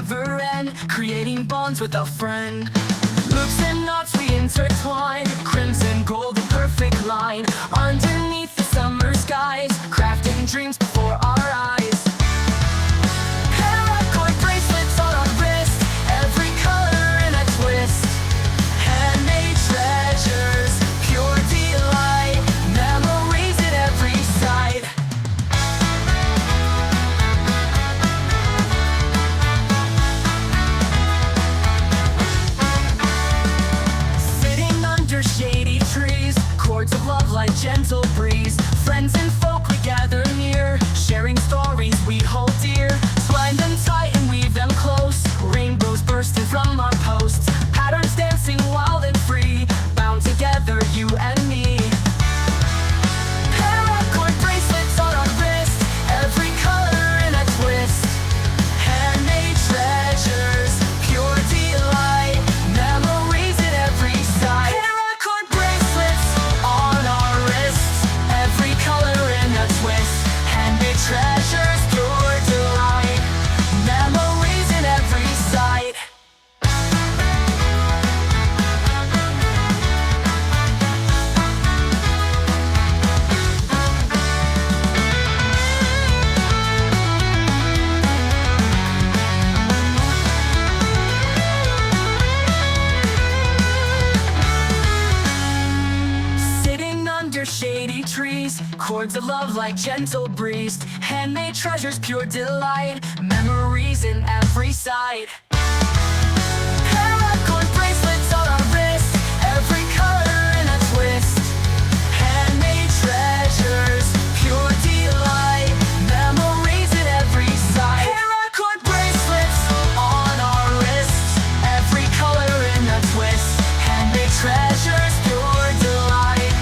never end, creating bonds with a friend. Loops and knots we intertwine, crimson, gold, the perfect line. Underneath the summer skies, crafting dreams before our eyes. Paracord bracelets on our wrist, every color in a twist. Handmade treasures, pure delight, memories at every side. Sitting under shady trees, chords of love like gentle breeze. Friends and folk we gather near, sharing stories we hold dear. Twine them tight and weave them close, rainbows bursting from our posts. Patterns dancing wild and free, bound together, you and me. Paracord bracelets on our wrist, every color in a twist. Handmade treasures, pure delight, memories at every side. Paracord bracelets on our wrists, every color in a twist. Handmade treasures, pure delight, memories at every side. Sitting under shady trees, chords of love like gentle breeze. Handmade treasures, pure delight, memories in every side. Paracord bracelets on our wrist, every color in a twist. Handmade treasures, pure delight, memories at every side. Paracord bracelets on our wrists, every color in a twist. Handmade treasures, pure delight,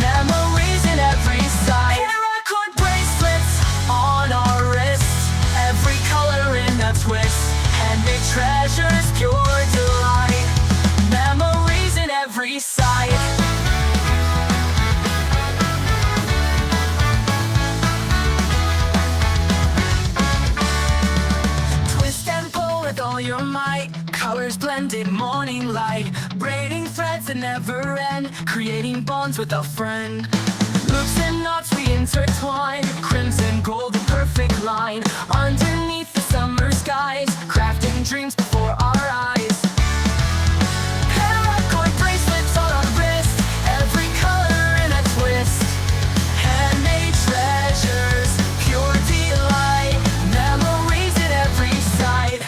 memories in every side. Paracord bracelets on our wrists, every color in a twist. Handmade treasures, pure delight, memories in every side. Twist and pull with all your might, colors blended, morning light. Braiding threads that never end, creating bonds with a friend. Loops and knots we intertwine, crimson, gold, the perfect line. Underneath the summer skies, crafting dreams before our eyes. Paracord bracelets on our wrist, every color in a twist. Handmade treasures, pure delight, memories at every side.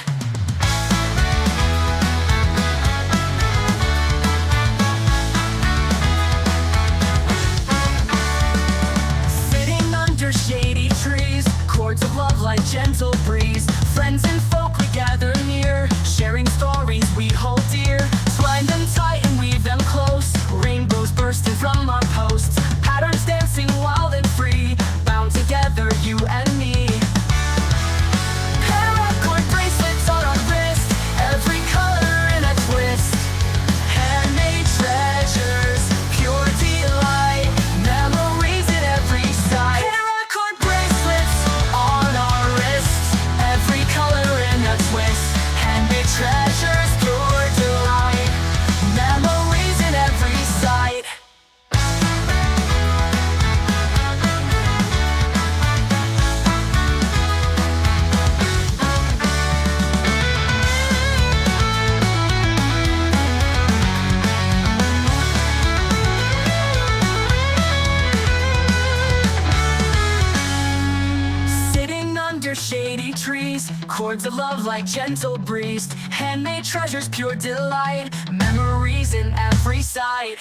Sitting under shady trees, chords of love like gentle breeze. Friends and folk we gather near, sharing stories we hold dear. Twine them tight and weave them close, rainbows bursting from our posts. Patterns dancing wild and free, bound together, you and me. Paracord bracelets on our wrist, every color in a twist. Handmade treasures, pure delight, memories at every side. Paracord bracelets on our wrists, every color in a twist. Handmade treasures, pure delight, memories in every side. Sitting under shady trees, chords of love like gentle breeze. Handmade treasures, pure delight, memories in every side.